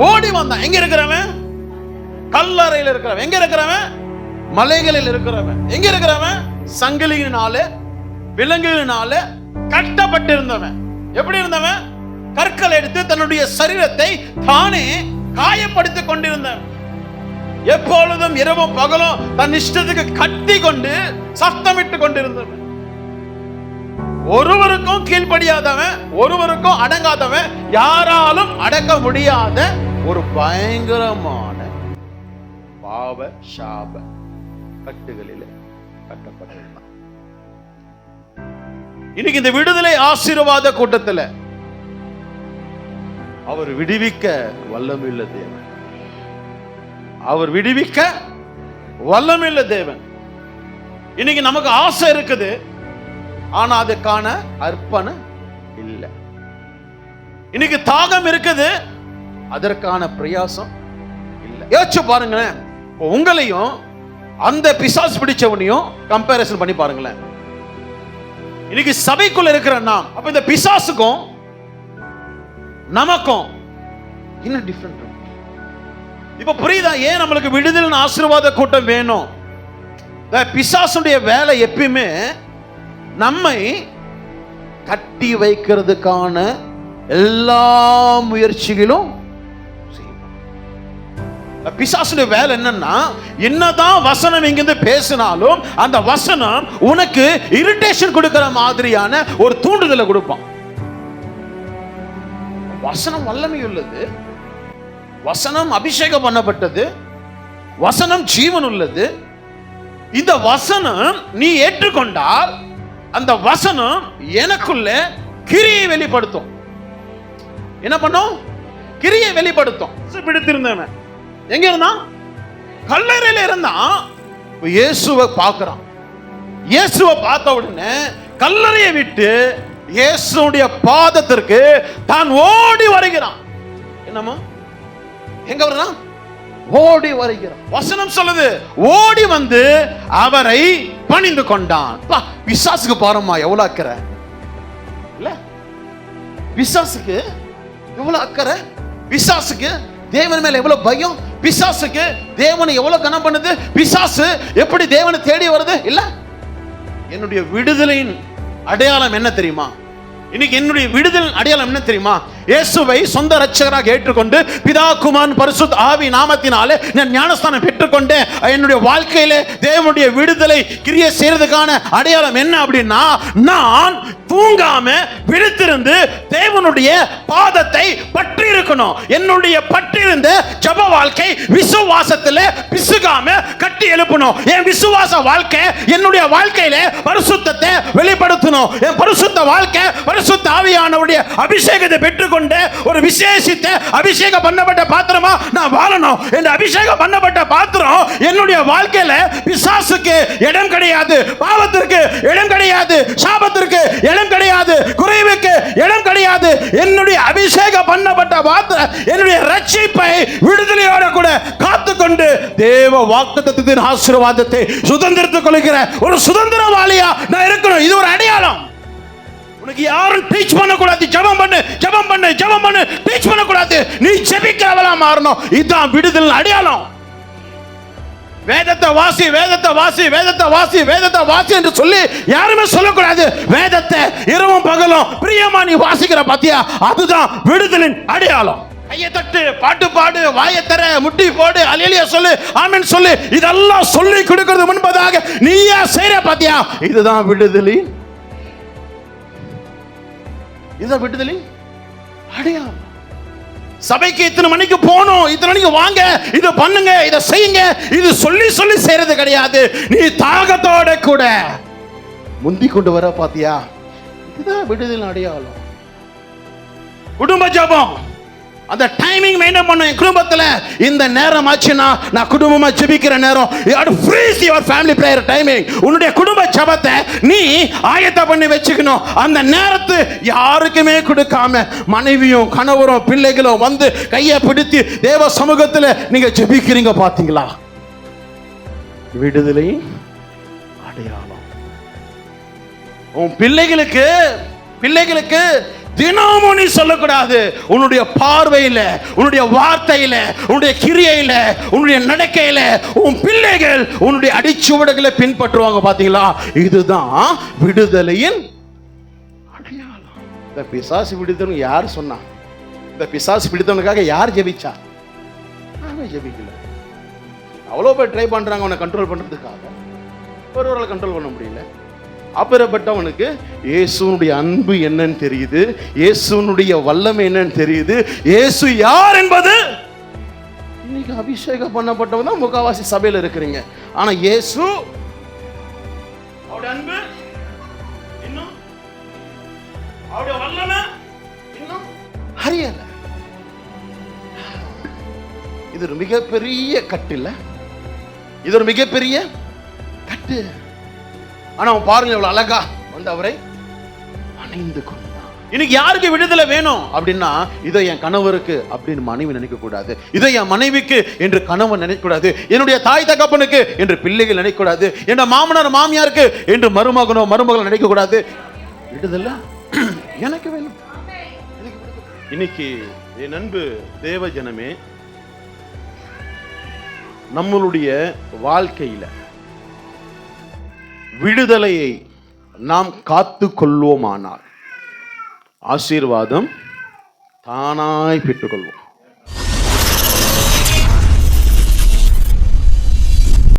ஓடி வந்தான். எங்க இருக்கிறவன்? கல்லறையில் இருக்கிறவன். எங்க இருக்கிறவன்? மலைகளில் இருக்கிறவன். எங்க இருக்கிறவன்? சங்கிலியினால விலங்குகளினால கட்டப்பட்டிருந்தவன். எப்படி இருந்தவன்? கற்கள் எடுத்து தன்னுடைய சரீரத்தை தானே காயப்படுத்திக் கொண்டிருந்தவன். எப்பொழுதும் இரவும் பகலும் தன் இஷ்டத்துக்கு கட்டி கொண்டு சத்தமிட்டு கொண்டிருந்தவன். ஒருவருக்கும் கீழ்ப்படியாதவன், ஒருவருக்கும் அடங்காதவன், யாராலும் அடக்க முடியாத ஒரு பயங்கரமான பாவ சாப கட்டுகளில் கட்டப்பட்டிருந்தான். இன்னைக்கு இந்த விடுதலை ஆசீர்வாத கூட்டத்தில் அவர் விடுவிக்க வல்லமையுள்ள தேவன். அவர் விடுவிக்க வல்லமையுள்ள தேவன். இன்னைக்கு நமக்கு ஆசை இருக்குது, ஆனா அதுக்கான அர்ப்பணம் இல்லை. இன்னைக்கு தாகம் இருக்குது, அதற்கான பிரயாசம் இல்லை. யோசிச்சு பாருங்களேன், உங்களையும் அந்த பிசாசு பிடிச்சவனையும் கம்பேரிசன் பண்ணி பாருங்களேன். இன்னைக்கு சபைக்குள்ள இருக்கிற நாம், அப்ப இந்த பிசாசுக்கும் நமக்கும் என்ன டிஃபரண்ட்? இப்ப புரியுதா ஏன் நம்மளுக்கு விடுதலை ஆசீர்வாத கூட்டம் வேணும்? பிசாசுடைய வேலை எப்பயுமே நம்மை கட்டி வைக்கிறதுக்கான எல்லா முயற்சிகளும் பிசாசுடைய வேலை என்னன்னா, என்னதான் வசனம் இங்கிருந்து பேசினாலும் அந்த வசனம் உனக்கு இரிட்டேஷன் கொடுக்கிற மாதிரியான ஒரு தூண்டுதலை கொடுப்பான். வசனம் வல்லமை உள்ளது, வசனம் அபிஷேகம் பண்ணப்பட்டது, வசனம் ஜீவன் உள்ளது. இந்த வசனம் நீ ஏற்றுக்கொண்டால் அந்த வசனம் எனக்குள்ள கிரியை வெளிப்படுத்தும். என்ன பண்ணும்? கிரியை வெளிப்படுத்தும். பிடித்திருந்தவன் எங்க இருந்தான்? கல்லறையில இருந்தான். இயேசுவை பார்க்கிறான். இயேசுவை பார்த்த உடனே கல்லறையை விட்டு இயேசுடைய பாதத்திற்கு தான் ஓடி வருகிறான். என்னமா? எங்க வர்றான்? ஓடி வருகிறான். வசனம் சொல்லுது, ஓடி வந்து அவரை பணிந்து கொண்டான். பிசாசுக்கு பாருமா எவ்வளவு அக்கறை இல்ல? பிசாசுக்கு எவ்வளவு அக்கறை, பிசாசுக்கு தேவன் மேல எவ்வளவு பயம், பிசாசுக்கு தேவனை எவ்வளவு கனம் பண்ணுது, பிசாசு எப்படி தேவனை தேடி வருது இல்ல? என்னுடைய விடுதலையின் அடையாளம் என்ன தெரியுமா? இன்னைக்கு என்னுடைய விடுதலை அடையாளம் என்ன தெரியுமா? இயேசுவை சொந்த இரட்சகராக ஏற்றுக்கொண்டு பிதா குமாரன் பரிசுத்த ஆவி நாமத்தினாலே நான் ஞானஸ்தானம் பெற்றுக்கொண்டேன். என்னுடைய வாழ்க்கையில தேவனுடைய விடுதலை கிரியை செய்யறதுக்கான அடையாளம் என்ன அப்படின்னா, நான் தூங்காம விழித்திருந்து தேவனுடைய பாதத்தை பற்றி இருக்கணும். என்னுடைய பற்றிருந்த ஜப வாழ்க்கை விசுவாசத்துல பிசுகாம கட்டி எழுப்பணும். என் விசுவாச வாழ்க்கை என்னுடைய வாழ்க்கையில பரிசுத்தத்தை வெளிப்படுத்தணும். என் பரிசுத்த வாழ்க்கை பரிசுத்த ஆவியானவருடைய அபிஷேகத்தை பெற்று கொண்ட ஒரு விசேஷித்த அபிஷேகம் பண்ணப்பட்ட பாத்திரமா நான் வாழணும். இந்த அபிஷேகம் பண்ணப்பட்ட பாத்திரம் என்னுடைய வாழ்க்கையில பிசாசுக்கு இடம் கிடையாது, பாவத்திற்கு இடம் கிடையாது, சாபத்திற்கு இடம் கிடையாது, குறைவுக்கு இடம் கிடையாது. என்னுடைய அபிஷேகம் பண்ணப்பட்ட பாத்திரம் என்னுடைய ரட்சிப்பை விடுதலையோட கூட காத்துக்கொண்டு தேவ வாக்குத்தத்தத்தின் ஆசீர்வாதத்தை சுதந்திரத்துக் கொள்கிற ஒரு சுதந்திரவாளியா நான் இருக்கணும். இது ஒரு அடையாளம். உனக்கு யாரும் டீச் பண்ண கூடாது. ஜெபம் பண்ணு, ஜெபம் பண்ணு, ஜெபம் பண்ணு, டீச் பண்ண கூடாது. நீ ஜெபிக்கிறவளா மாறணும். இதுதான் விடுதலை அடையாளம். வேதத்தை வாசி, வேதத்தை வாசி, வேதத்தை வாசி, வேதத்தை வாசி என்று சொல்லி யாருமே சொல்லக்கூடாது. வேதத்தை இரவும் பகலும் பிரியமா நீ வாசிக்கிற பாத்தியா, அதுதான் விடுதலின் அடையாளம். கையை தட்டு, பாட்டு பாடு, வாயத்தர, முட்டி போடு, அல்லேலூயா சொல்லு, ஆமென் சொல்லு, இதெல்லாம் சொல்லி கொடுக்கிறது முன்பதாக நீயா செய்ற பாத்தியா, இதுதான் விடுதலின், இதுதான் விடுதலின் அடையாளம். சபைக்கு இத்தனை மணிக்கு போகணும், இத்தனை மணிக்கு வாங்க, இதை பண்ணுங்க, இதை செய்யுங்க, இது சொல்லி சொல்லி செய்யறது கிடையாது. நீ தாகத்தோட கூட முந்தி கொண்டு வர பாத்தியா, இதுதான் விடுதலின் அடையாளம். குடும்ப ஜெபம், அந்த டைமிங் மெயின்டைன் பண்ணணும். என் குடும்பத்துல இந்த நேரம் ஆச்சுன்னா நான் குடும்பமா ஜெபிக்கிற நேரம். you have to freeze your family prayer timing. உன்னுடைய குடும்ப ஜெபத்தை நீ ஆயத்தம் பண்ணி வச்சுக்கணும். அந்த நேரத்தை யாருக்குமே கொடுக்காம மனைவியும் கணவரும் பிள்ளைகளும் வந்து கையை பிடித்து தேவ சமூகத்துல நீங்க ஜெபிக்கிறீங்க பாத்தீங்களா, விடுதலை அடையாளம். உன் பிள்ளைகளுக்கு தினமும் நீ சொல்லக்கூடாது. உன்னுடைய பார்வையில, உன்னுடைய வார்த்தையில, உன்னுடைய கிரியையில, உன்னுடைய நடக்கையில உன் பிள்ளைகள் உன்னுடைய அடிச்சுவடுகளை பின்பற்றுவாங்க. பாத்தீங்களா? இதுதான் விடுதலையின் அடையாளம். இந்த பிசாசு விடுதலை யார் சொன்னா? இந்த பிசாசு பிடித்தவனுக்காக யார் ஜெபிச்சா? நானே ஜெபிக்கல. அவ்வளோ பேர் ட்ரை பண்றாங்க அவனை கண்ட்ரோல் பண்றதுக்காக. ஒருவரால் கண்ட்ரோல் பண்ண முடியல. அப்பேற்பட்டவனுக்கு இயேசுனுடைய அன்பு என்னன்னு தெரியுது, இயேசுனுடைய வல்லமை என்னன்னு தெரியுது, இயேசு யார் என்பது. இன்னைக்கு அபிஷேகம் பண்ணப்பட்டவன் தான் முக்காவாசி சபையில இருக்கிறீங்க. ஆனா இயேசு அவருடைய அன்பு இன்னும், அவருடைய வல்லமை இன்னும் அறியல. இது ஒரு மிகப்பெரிய கட்டு இல்ல? இது ஒரு மிகப்பெரிய கட்டு. ஆனா அவன் பாருங்க எவ்வளவு அழகா வந்து அவரை அணைந்து கொண்டான். இன்னைக்கு யாருக்கு விடுதலை வேணும் அப்படின்னா, இதை என் கணவருக்கு அப்படின்னு மனைவி நினைக்க கூடாது, இதை என் மனைவிக்கு என்று கணவன் நினைக்க கூடாது, என்னுடைய தாய் தகப்பனுக்கு என்று பிள்ளைகள் நினைக்க கூடாது, என் மாமனார் மாமியாருக்கு என்று மருமகனோ மருமகள் நினைக்க கூடாது. விடுதலை எனக்கு வேணும். இன்னைக்கு என் அன்பு தேவ ஜனமே, நம்மளுடைய வாழ்க்கையில விடுதலையை நாம் காத்து கொள்வோமானால் ஆசீர்வாதம் தானாய் பெற்றுக்கொள்வோம்.